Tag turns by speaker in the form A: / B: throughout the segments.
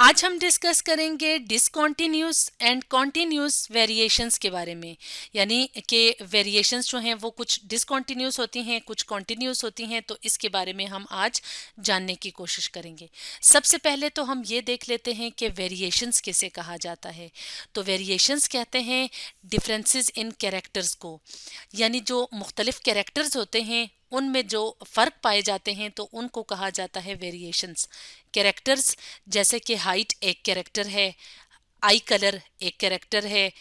A: आज हम डिस्कस करेंगे डिसकॉन्टिन्यूस एंड कॉन्टिन्यूस वेरिएशंस के बारे में। यानी कि वेरिएशंस जो हैं वो कुछ डिसकॉन्टिन्यूस होती हैं, कुछ कॉन्टिन्यूस होती हैं, तो इसके बारे में हम आज जानने की कोशिश करेंगे। सबसे पहले तो हम ये देख लेते हैं कि वेरिएशंस किसे कहा जाता है। तो वेरिएशंस कहते हैं डिफरेंसेस इन कैरेक्टर्स को, यानी जो मुख्तलिफ कैरेक्टर्स होते हैं उनमें जो फ़र्क पाए जाते हैं तो उनको कहा जाता है वेरिएशंस। कैरेक्टर्स जैसे कि हाइट एक कैरेक्टर है, आई कलर एक कैरेक्टर है,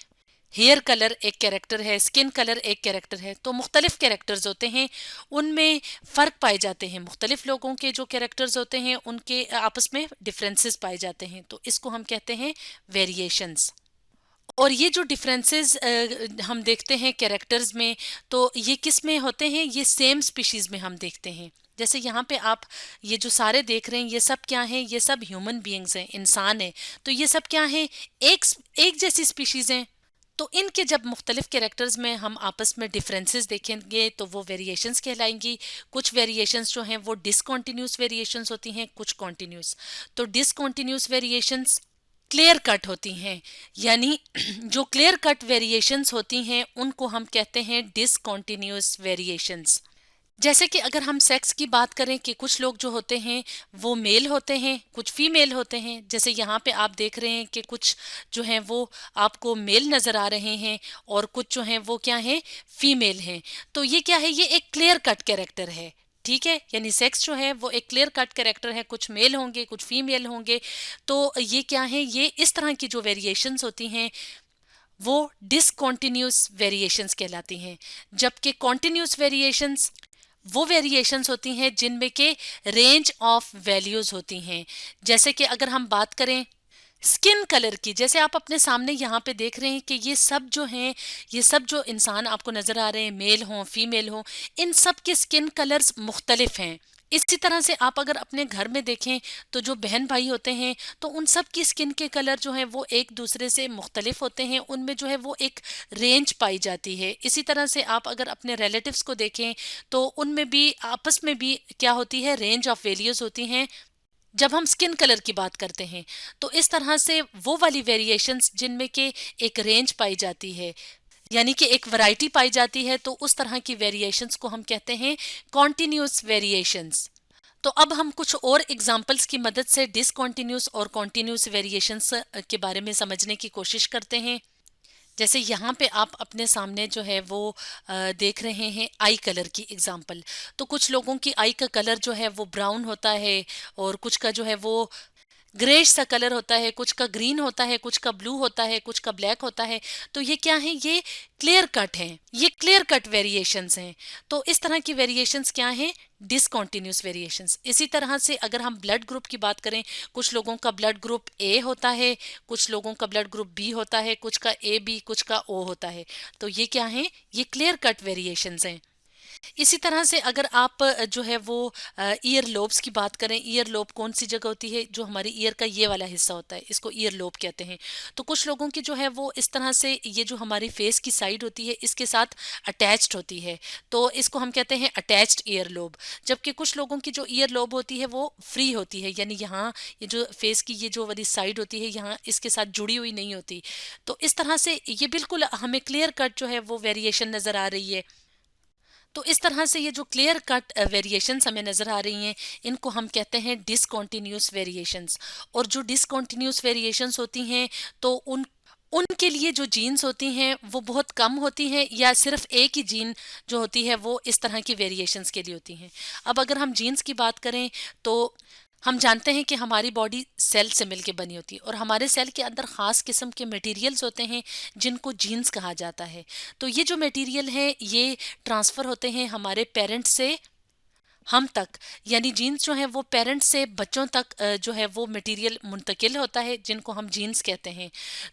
A: हेयर कलर एक कैरेक्टर है, स्किन कलर एक कैरेक्टर है। तो मुख्तलिफ कैरेक्टर्स होते हैं, उनमें फ़र्क पाए जाते हैं। मुख्तलिफ लोगों के जो कैरेक्टर्स होते हैं उनके आपस में डिफरेंसेस पाए जाते हैं, तो इसको हम कहते हैं वेरिएशंस। और ये जो डिफरेंसेस हम देखते हैं कैरेक्टर्स में, तो ये किस में होते हैं? ये सेम स्पीशीज़ में हम देखते हैं। जैसे यहाँ पे आप ये जो सारे देख रहे हैं, ये सब क्या हैं? ये सब ह्यूमन बीइंग्स हैं, इंसान हैं। तो ये सब क्या हैं? एक जैसी स्पीशीज़ हैं। तो इनके जब मुख्तलिफ कैरेक्टर्स में हम आपस में डिफरेंसेस देखेंगे तो वो वेरिएशंस कहलाएंगी। कुछ वेरिएशंस जो हैं वो डिसकॉन्टिन्यूस वेरिएशंस होती हैं, कुछ कॉन्टिन्यूस। तो डिसकॉन्टिन्यूस वेरिएशंस क्लियर कट होती हैं, यानी जो क्लियर कट वेरिएशंस होती हैं उनको हम कहते हैं डिसकॉन्टिन्यूस वेरिएशंस। जैसे कि अगर हम सेक्स की बात करें कि कुछ लोग जो होते हैं वो मेल होते हैं, कुछ फीमेल होते हैं। जैसे यहाँ पे आप देख रहे हैं कि कुछ जो हैं वो आपको मेल नज़र आ रहे हैं और कुछ जो हैं वो क्या हैं? फीमेल हैं। तो ये क्या है? ये एक क्लियर कट कैरेक्टर है। ठीक है, यानी सेक्स जो है वो एक क्लियर कट कैरेक्टर है, कुछ मेल होंगे कुछ फीमेल होंगे। तो ये क्या है? ये इस तरह की जो वेरिएशंस होती हैं वो डिसकॉन्टिन्यूस वेरिएशंस कहलाती हैं। जबकि कॉन्टिन्यूस वेरिएशंस वो वेरिएशंस होती हैं जिनमें के रेंज ऑफ वैल्यूज होती हैं। जैसे कि अगर हम बात करें स्किन कलर की, जैसे आप अपने सामने यहाँ पे देख रहे हैं कि ये सब जो हैं, ये सब जो इंसान आपको नज़र आ रहे हैं, मेल हों फीमेल हों, इन सब के स्किन कलर्स मुख्तलिफ हैं। इसी तरह से आप अगर अपने घर में देखें तो जो बहन भाई होते हैं तो उन सब की स्किन के कलर जो हैं वो एक दूसरे से मुख्तलिफ होते हैं, उनमें जो है वो एक रेंज पाई जाती है। इसी तरह से आप अगर अपने रिलेटिव्स को देखें तो उनमें भी आपस में भी क्या होती है? रेंज ऑफ वैल्यूज होती हैं जब हम स्किन कलर की बात करते हैं। तो इस तरह से वो वाली वेरिएशंस जिनमें के एक रेंज पाई जाती है, यानी कि एक वैरायटी पाई जाती है, तो उस तरह की वेरिएशंस को हम कहते हैं कॉन्टिन्यूस वेरिएशंस। तो अब हम कुछ और एग्जांपल्स की मदद से डिसकॉन्टिन्यूस और कॉन्टिन्यूस वेरिएशंस के बारे में समझने की कोशिश करते हैं। जैसे यहाँ पे आप अपने सामने जो है वो देख रहे हैं आई कलर की एग्जांपल। तो कुछ लोगों की आई का कलर जो है वो ब्राउन होता है और कुछ का जो है वो ग्रेश सा कलर होता है, कुछ का ग्रीन होता है, कुछ का ब्लू होता है, कुछ का ब्लैक होता है। तो ये क्या है? ये क्लियर कट हैं, ये क्लियर कट वेरिएशंस हैं। तो इस तरह की वेरिएशंस क्या हैं? Discontinuous variations. इसी तरह से अगर हम ब्लड ग्रुप की बात करें, कुछ लोगों का ब्लड ग्रुप ए होता है, कुछ लोगों का ब्लड ग्रुप बी होता है, कुछ का ए बी, कुछ का ओ होता है। तो ये क्या है? ये क्लियर कट वेरिएशंस हैं। इसी तरह से अगर आप जो है वो ईयर लोब्स की बात करें, ईयर लोब कौन सी जगह होती है? जो हमारी ईयर का ये वाला हिस्सा होता है, इसको ईयर लोब कहते हैं। तो कुछ लोगों की जो है वो इस तरह से ये जो हमारी फेस की साइड होती है इसके साथ अटैच्ड होती है, तो इसको हम कहते हैं अटैच्ड ईयर लोब। जबकि कुछ लोगों की जो ईयर लोब होती है वो फ्री होती है, यानी यहाँ ये जो फेस की ये जो वाली साइड होती है यहाँ इसके साथ जुड़ी हुई नहीं होती। तो इस तरह से ये बिल्कुल हमें क्लियर कट जो है वो वेरिएशन नज़र आ रही है। तो इस तरह से ये जो क्लियर कट वेरिएशंस हमें नज़र आ रही हैं इनको हम कहते हैं डिसकॉन्टिन्यूस वेरिएशंस। और जो डिसकॉन्टिन्यूस वेरिएशंस होती हैं तो उनके लिए जो जीन्स होती हैं वो बहुत कम होती हैं, या सिर्फ एक ही जीन जो होती है वो इस तरह की वेरिएशंस के लिए होती हैं। अब अगर हम जीन्स की बात करें तो हम जानते हैं कि हमारी बॉडी सेल से मिलकर बनी होती है और हमारे सेल के अंदर ख़ास किस्म के मटेरियल्स होते हैं जिनको जीन्स कहा जाता है। तो ये जो मटेरियल है ये ट्रांसफ़र होते हैं हमारे पेरेंट्स से हम तक, यानी जीन्स जो है वो पेरेंट्स से बच्चों तक जो है वो मटेरियल मुंतकिल होता है जिनको हम जीन्स कहते हैं।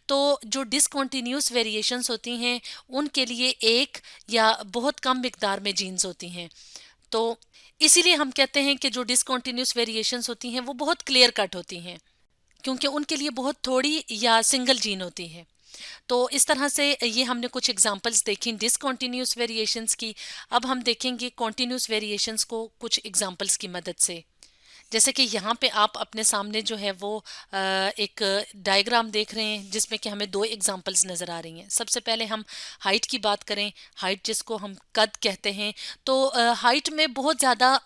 A: तो जो डिसकॉन्टिन्यूस वेरिएशंस होती हैं उनके लिए एक या बहुत कम मिकदार में जीन्स होती हैं। तो इसीलिए हम कहते हैं कि जो डिसकॉन्टिन्यूस वेरिएशंस होती हैं वो बहुत क्लियर कट होती हैं, क्योंकि उनके लिए बहुत थोड़ी या सिंगल जीन होती है। तो इस तरह से ये हमने कुछ एग्जांपल्स देखी डिसकॉन्टिन्यूस वेरिएशंस की। अब हम देखेंगे कॉन्टिन्यूस वेरिएशंस को कुछ एग्जांपल्स की मदद से। जैसे कि यहाँ पे आप अपने सामने जो है वो एक डायग्राम देख रहे हैं जिसमें कि हमें दो एग्जांपल्स नज़र आ रही हैं। सबसे पहले हम हाइट की बात करें, हाइट जिसको हम कद कहते हैं, तो हाइट में बहुत ज़्यादा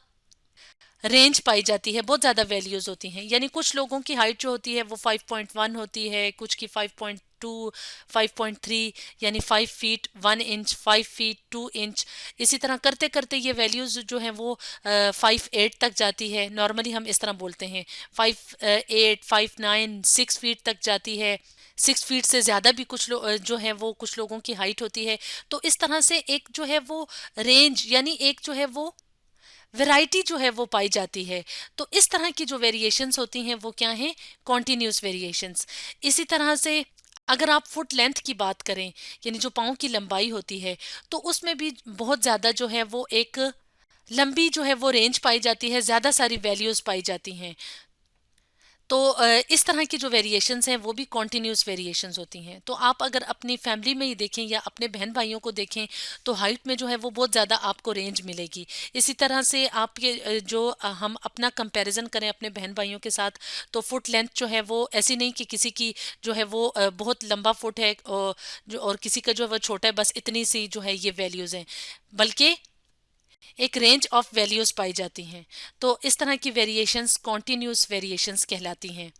A: रेंज पाई जाती है, बहुत ज़्यादा वैल्यूज़ होती हैं। यानी कुछ लोगों की हाइट जो होती है वो 5.1 होती है, कुछ की 5.2, 5.3, यानी 5 फीट 1 इंच, 5 फीट 2 इंच। इसी तरह करते करते ये वैल्यूज़ जो हैं वो 5.8 तक जाती है। नॉर्मली हम इस तरह बोलते हैं 5.8, 5.9, 6 फीट तक जाती है। 6 फीट से ज़्यादा भी कुछ लोग जो है वो कुछ लोगों की हाइट होती है। तो इस तरह से एक जो है वो रेंज, यानी एक जो है वो वैरायटी जो है वो पाई जाती है। तो इस तरह की जो वेरिएशंस होती हैं वो क्या हैं? Continuous variations. इसी तरह से अगर आप फुट लेंथ की बात करें, यानी जो पाँव की लंबाई होती है, तो उसमें भी बहुत ज़्यादा जो है वो एक लंबी जो है वो रेंज पाई जाती है, ज़्यादा सारी वैल्यूज़ पाई जाती हैं। तो इस तरह की जो वेरिएशंस हैं वो भी कॉन्टिन्यूस वेरिएशंस होती हैं। तो आप अगर अपनी फैमिली में ही देखें या अपने बहन भाइयों को देखें, तो हाइट में जो है वो बहुत ज़्यादा आपको रेंज मिलेगी। इसी तरह से आप ये हम अपना कंपैरिजन करें अपने बहन भाइयों के साथ, तो फुट लेंथ जो है वो ऐसी नहीं कि किसी की जो है वो बहुत लंबा फुट है और किसी का जो है वो छोटा है, बस इतनी सी जो है ये वैल्यूज़ हैं, बल्कि एक रेंज ऑफ वैल्यूज पाई जाती हैं। तो इस तरह की वेरिएशंस कॉन्टिन्यूस वेरिएशंस कहलाती हैं।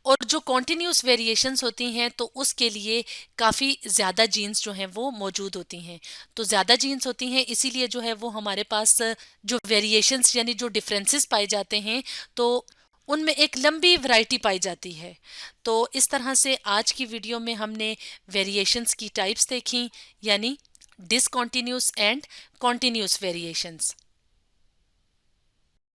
A: और जो कॉन्टिन्यूस वेरिएशंस होती हैं तो उसके लिए काफ़ी ज़्यादा जीन्स जो हैं वो मौजूद होती हैं। तो ज़्यादा जीन्स होती हैं, इसीलिए जो है वो हमारे पास जो वेरिएशंस यानी जो डिफरेंसेस पाए जाते हैं, तो उनमें एक लंबी वैरायटी पाई जाती है। तो इस तरह से आज की वीडियो में हमने वेरिएशंस की टाइप्स देखी, यानी डिसकॉन्टिन्यूस एंड कॉन्टिन्यूस वेरिएशंस।